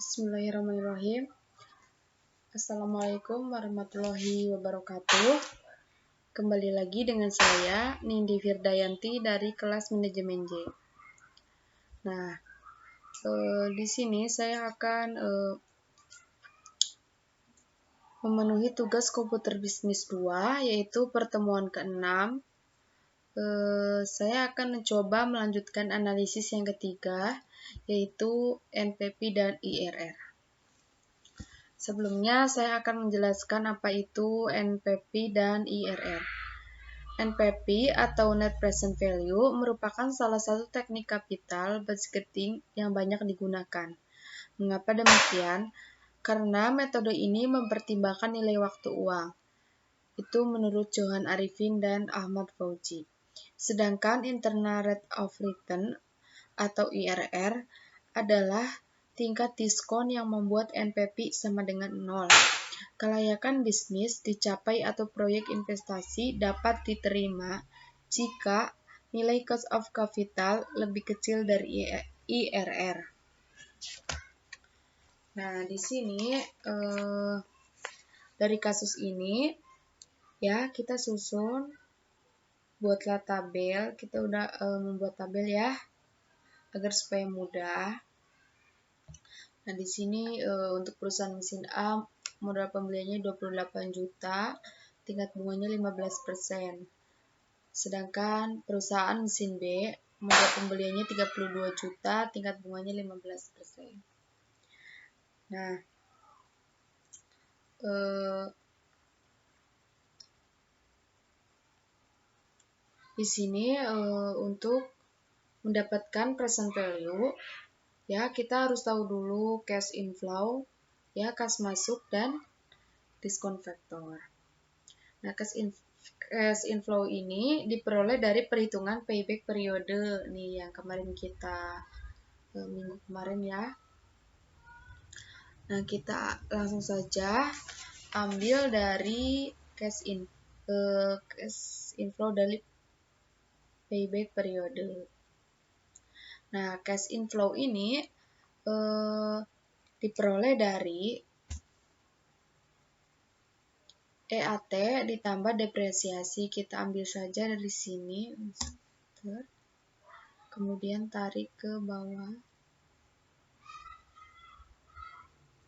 Bismillahirrahmanirrahim. Assalamualaikum warahmatullahi wabarakatuh. Kembali lagi dengan saya, Nindi Firdayanti dari kelas Manajemen J. Nah, di sini saya akan memenuhi tugas komputer bisnis 2, yaitu pertemuan ke-6. Saya akan mencoba melanjutkan analisis yang ketiga, yaitu NPP dan IRR. Sebelumnya, saya akan menjelaskan apa itu NPP dan IRR. NPP atau Net Present Value merupakan salah satu teknik capital budgeting yang banyak digunakan. Mengapa demikian? Karena metode ini mempertimbangkan nilai waktu uang. Itu menurut Johan Arifin dan Ahmad Fauzi. Sedangkan Internal Rate of Return atau IRR adalah tingkat diskon yang membuat NPP sama dengan 0. Kelayakan bisnis dicapai atau proyek investasi dapat diterima jika nilai cost of capital lebih kecil dari IRR. Nah, di sini dari kasus ini ya kita susun, buatlah tabel. Kita udah membuat tabel ya agar supaya mudah. Nah, di sini untuk perusahaan mesin A, modal pembeliannya 28 juta, tingkat bunganya 15%. Sedangkan perusahaan mesin B, modal pembeliannya 32 juta, tingkat bunganya 15%. Nah, di sini untuk mendapatkan present value, ya kita harus tahu dulu cash inflow, ya kas masuk dan diskon factor. Nah, cash inflow ini diperoleh dari perhitungan payback periode nih yang kemarin kita minggu kemarin ya. Nah, kita langsung saja ambil dari cash inflow dari payback periode. Nah, cash inflow ini diperoleh dari EAT ditambah depresiasi. Kita ambil saja dari sini, kemudian tarik ke bawah.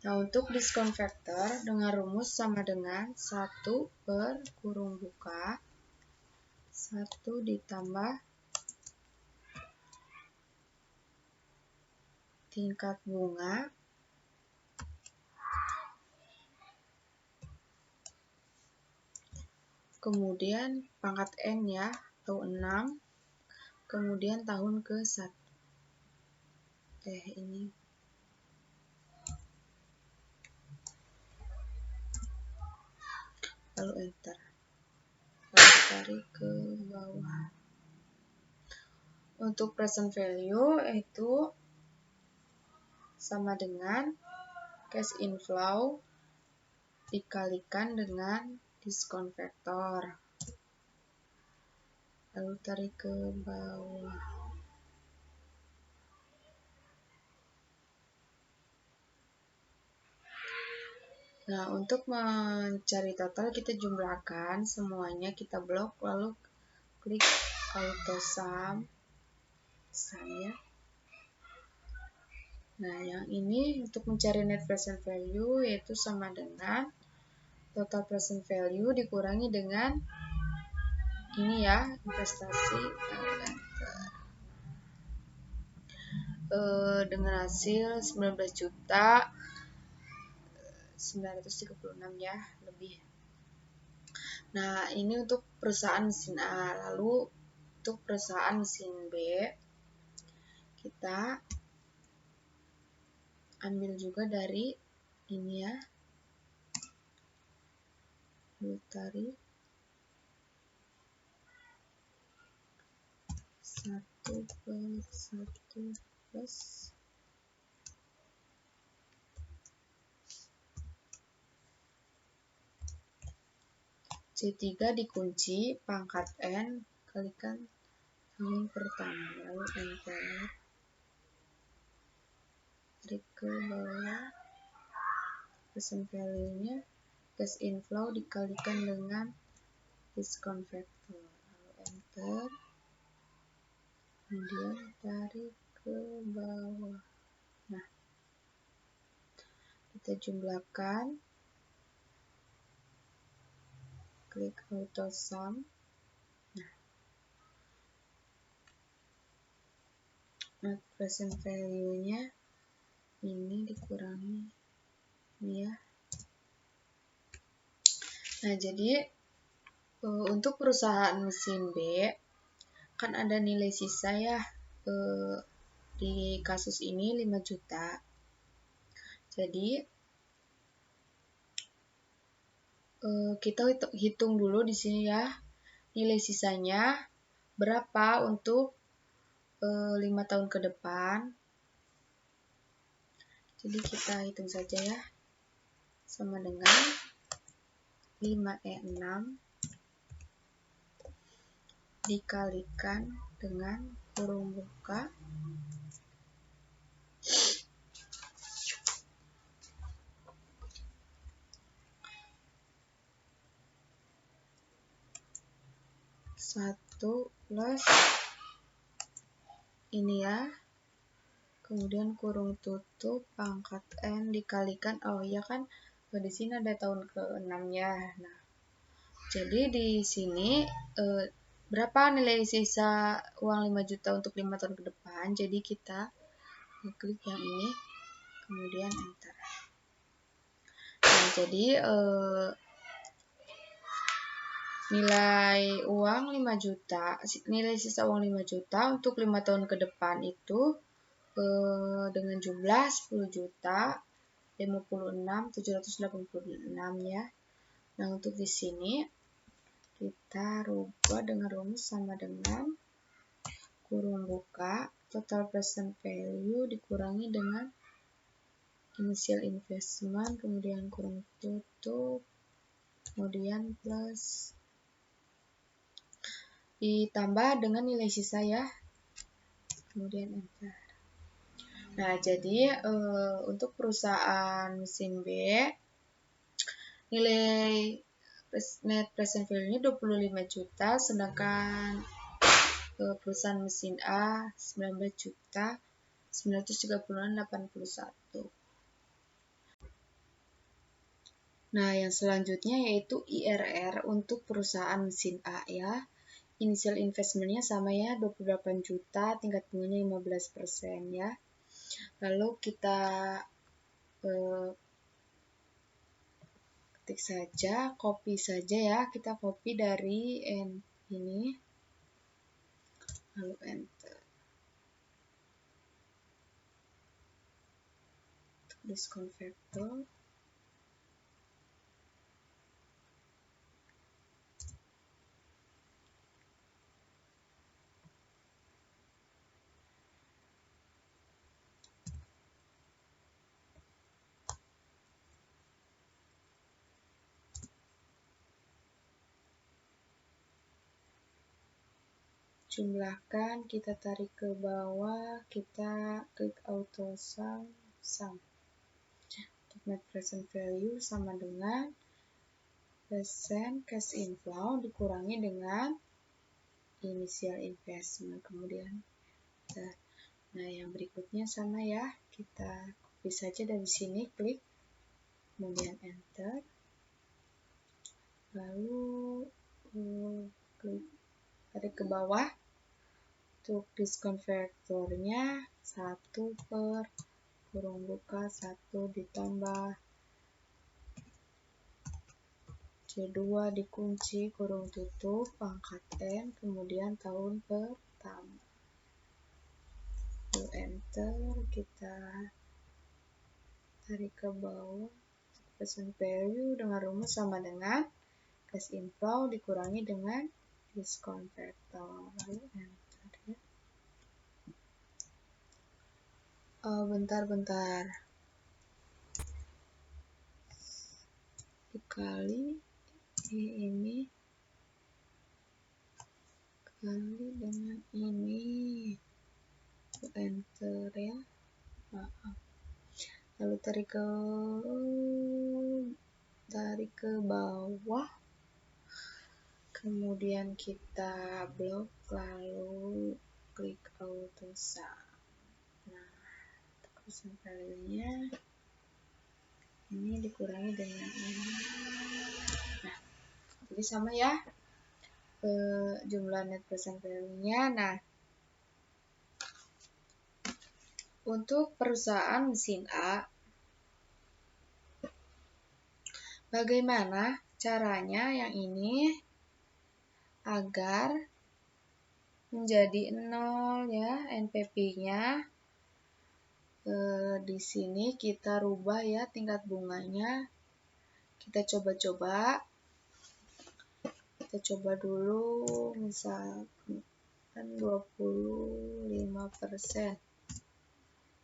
Nah, untuk diskon factor dengan rumus sama dengan 1 per kurung buka 1 ditambah tingkat bunga kemudian pangkat N ya, atau 6, kemudian tahun ke-1. Ini lalu enter, lalu tarik ke bawah. Untuk present value itu sama dengan cash inflow dikalikan dengan diskon factor, lalu tarik ke bawah. Nah, untuk mencari total kita jumlahkan semuanya, kita blok lalu klik auto sum ya. Nah, yang ini untuk mencari net present value yaitu sama dengan total present value dikurangi dengan ini ya, investasi dengan hasil 19 juta 936 ya, lebih. Nah, ini untuk perusahaan mesin A. Lalu untuk perusahaan mesin B kita ambil juga dari ini ya, lalu tarik 1 per 1 plus C3 dikunci pangkat N kalikan tahun pertama, lalu enter. tarik ke bawah, present value-nya cash inflow dikalikan dengan discount factor, lalu enter, kemudian tarik ke bawah. Nah, kita jumlahkan, klik auto sum. Nah, present value-nya ini dikurangi ini ya. Nah, jadi untuk perusahaan mesin B kan ada nilai sisa ya, di kasus ini 5 juta. Jadi kita hitung dulu di sini ya, nilai sisanya berapa untuk 5 tahun ke depan. Jadi kita hitung saja ya, sama dengan 5E6 dikalikan dengan kurung buka satu plus ini ya, kemudian kurung tutup pangkat N dikalikan, oh iya kan di sini ada tahun ke-6 ya. Nah, jadi di sini berapa nilai sisa uang 5 juta untuk 5 tahun ke depan. Jadi kita klik yang ini, kemudian enter. Nah, jadi nilai uang 5 juta, nilai sisa uang 5 juta untuk 5 tahun ke depan itu dengan jumlah 10 juta 56.786 ya. Nah, untuk di sini kita rubah dengan rumus sama dengan kurung buka total present value dikurangi dengan initial investment, kemudian kurung tutup, kemudian plus ditambah dengan nilai sisa ya, kemudian enter. Nah, jadi untuk perusahaan mesin B nilai net present value-nya 25 juta, sedangkan perusahaan mesin A 19 juta 936.81. Nah, yang selanjutnya yaitu IRR untuk perusahaan mesin A ya. Initial investment-nya sama ya, 28 juta, tingkat bunganya 15% ya. Lalu kita ketik saja, copy saja ya, kita copy dari ini, lalu enter. Discount factor. Jumlahkan, kita tarik ke bawah, kita klik auto sum. Net present value sama dengan persen cash inflow dikurangi dengan initial investment, kemudian nah yang berikutnya sama ya, kita copy saja dari sini, klik, kemudian enter, lalu klik tarik ke bawah. Untuk discount factor-nya 1 per kurung buka 1 ditambah C2 dikunci kurung tutup pangkat N, kemudian tahun pertama. Lalu enter, kita tarik ke bawah. Present value dengan rumus sama dengan cash inflow dikurangi dengan discount factor. Lalu enter ya. Bentar. Dikali ini kali dengan ini, enter ya, maaf. lalu tarik ke bawah, kemudian kita blok, lalu klik auto sum. Nah, persen value-nya ini dikurangi dengan ini. Nah, jadi sama ya jumlah net present value-nya. Nah, untuk perusahaan mesin A, bagaimana caranya yang ini agar menjadi 0 ya NPP-nya? Di sini kita rubah ya tingkat bunganya. Kita coba dulu, misalkan 25%.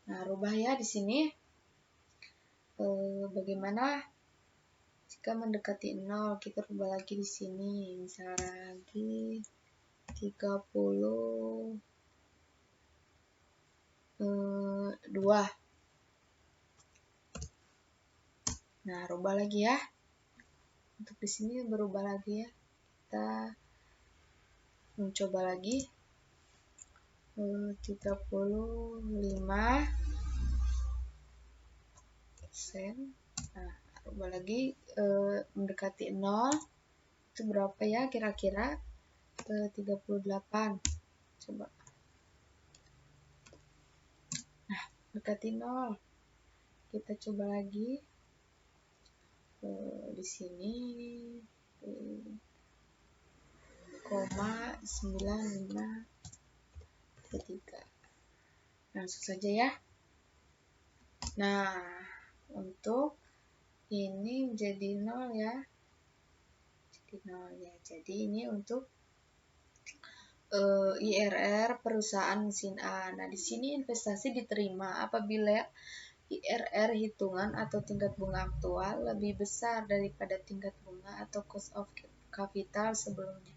Nah, rubah ya di sini. Bagaimana jika mendekati 0? Kita rubah lagi di sini. Misalnya lagi 32. Nah, rubah lagi ya. Untuk di sini berubah lagi ya. Kita mencoba lagi. 35%. Nah, rubah lagi mendekati 0. Itu berapa ya kira-kira? 38. Coba. Nah, mendekati 0. Kita coba lagi. Di sini 0,9533. Langsung saja ya. Nah, untuk ini menjadi 0 ya. Jadi 0 ya. Jadi ini untuk IRR perusahaan mesin A. Nah, di sini investasi diterima apabila IRR hitungan atau tingkat bunga aktual lebih besar daripada tingkat bunga atau cost of capital sebelumnya.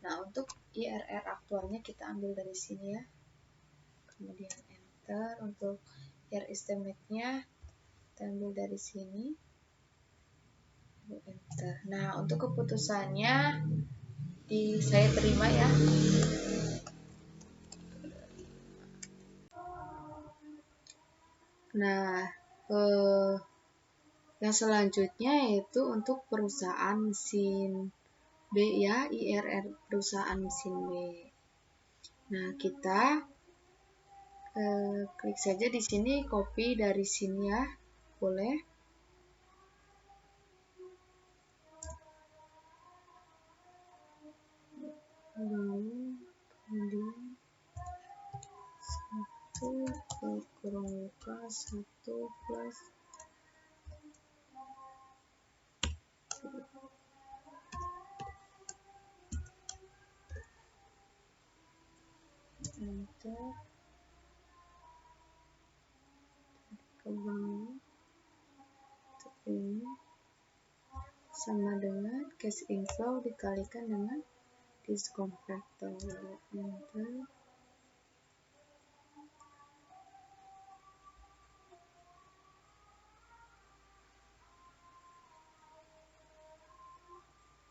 Nah, untuk IRR aktualnya kita ambil dari sini ya. Kemudian enter. Untuk IRR estimate-nya kita ambil dari sini. Enter. Nah, untuk keputusannya saya terima ya. Nah, yang selanjutnya yaitu untuk perusahaan mesin B ya, IRR perusahaan mesin B. Nah, kita klik saja di sini, copy dari sini ya, boleh. Lalu kemudian 1 kurang muka 1 plus enter ke bawah. Ini sama dengan cash inflow dikalikan dengan diskon factor. Enter.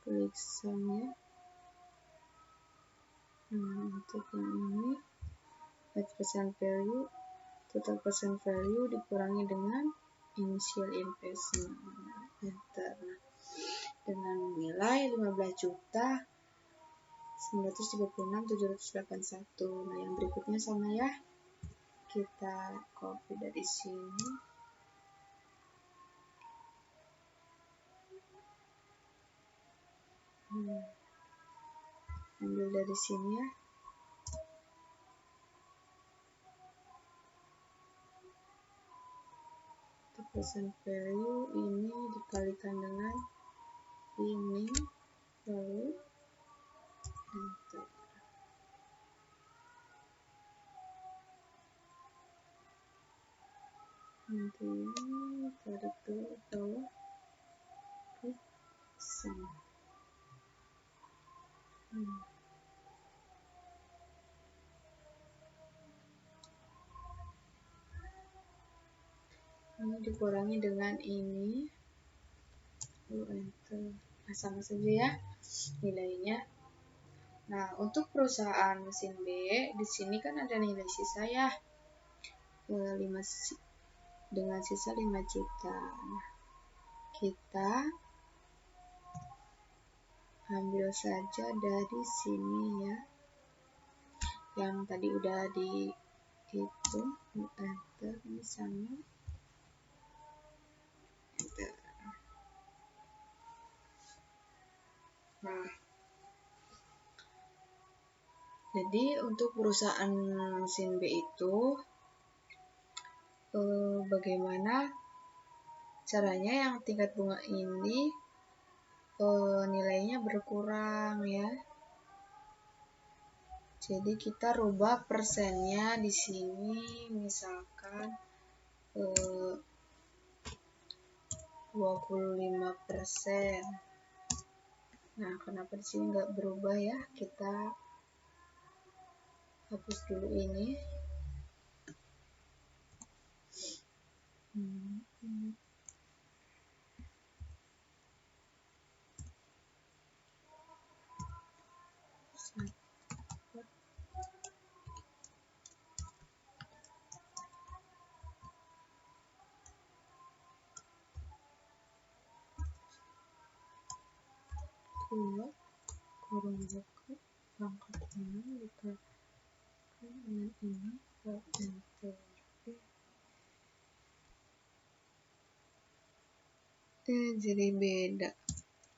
Klik sum ya. Nah, untuk yang ini net present value, total present value dikurangi dengan initial investment. Enter. Dengan nilai 15.936.781. Nah, yang berikutnya sama ya. Kita copy dari sini. Ambil dari sini ya. Present value ini dikalikan dengan ini, lalu enter. Kemudian tarik ke bawah, klik sum. Ini ini dikurangi dengan ini, lalu enter. Nah, sama saja ya nilainya. Nah, untuk perusahaan mesin B, di sini kan ada nilai sisa ya, 5, dengan sisa 5 juta. Nah, kita ambil saja dari sini ya, yang tadi udah dihitung, enter, ini sama, enter. Nah, jadi untuk perusahaan mesin B itu bagaimana caranya yang tingkat bunga ini nilainya berkurang ya. Jadi kita rubah persennya di sini, misalkan 25%. Nah, kenapa di sini nggak berubah ya? Kita hapus dulu ini. Kurung buka pangkat 6 dikalikan dengan ini, enter. Jadi beda,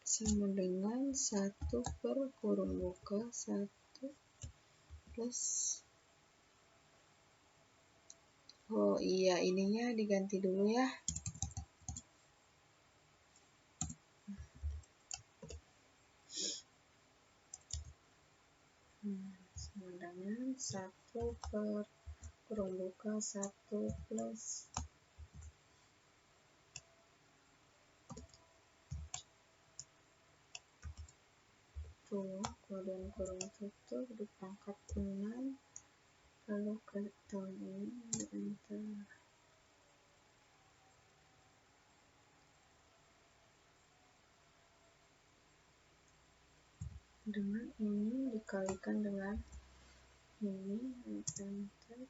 sama dengan 1 per kurung buka 1 plus, oh iya, ininya diganti dulu ya. Sama dengan 1 per kurung buka 1 plus kemudian kurung tutup di pangkat 6, lalu ke tahun ini, enter. Dengan ini dikalikan dengan ini, enter.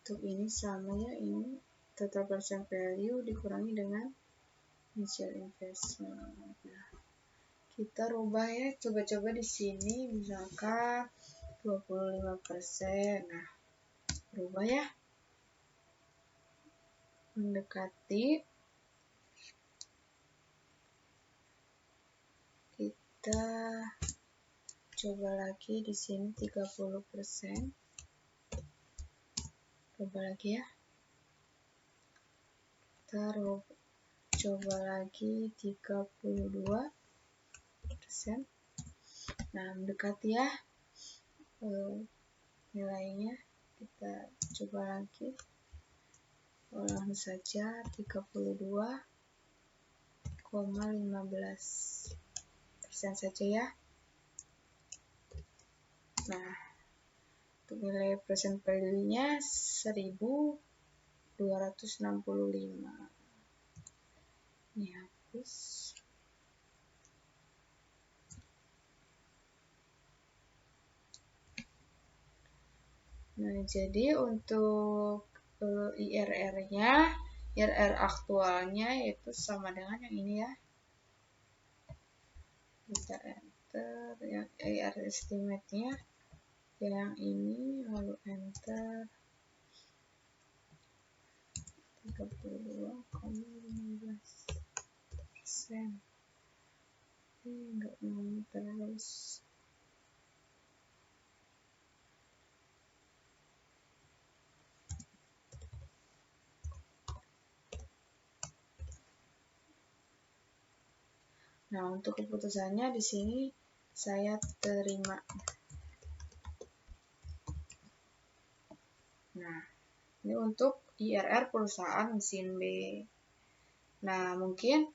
Untuk ini sama ya, ini total present value dikurangi dengan initial investment. Nah, kita rubah ya, coba-coba di sini misalkan 25%. Nah, rubah ya, mendekati. Kita coba lagi di sini 30%. Coba lagi ya. Kita coba lagi 32%. Nah, mendekati ya nilainya. Kita coba lagi, ulang saja 32,15% saja ya. Nah, untuk nilai present value-nya 1265. Ini hapus. Nah, jadi untuk IRR-nya, IRR aktualnya yaitu sama dengan yang ini ya. Kita enter, yang IRR estimate-nya yang ini, lalu enter. 32,15%. Enggak mau terus. Nah, untuk keputusannya di sini saya terima. Nah, Ini untuk IRR perusahaan mesin B. Nah, mungkin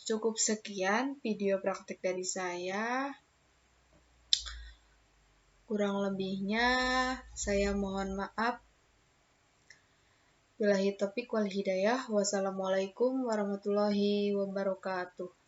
cukup sekian video praktik dari saya. Kurang lebihnya saya mohon maaf. Billahi taufiq wal hidayah. Wassalamualaikum warahmatullahi wabarakatuh.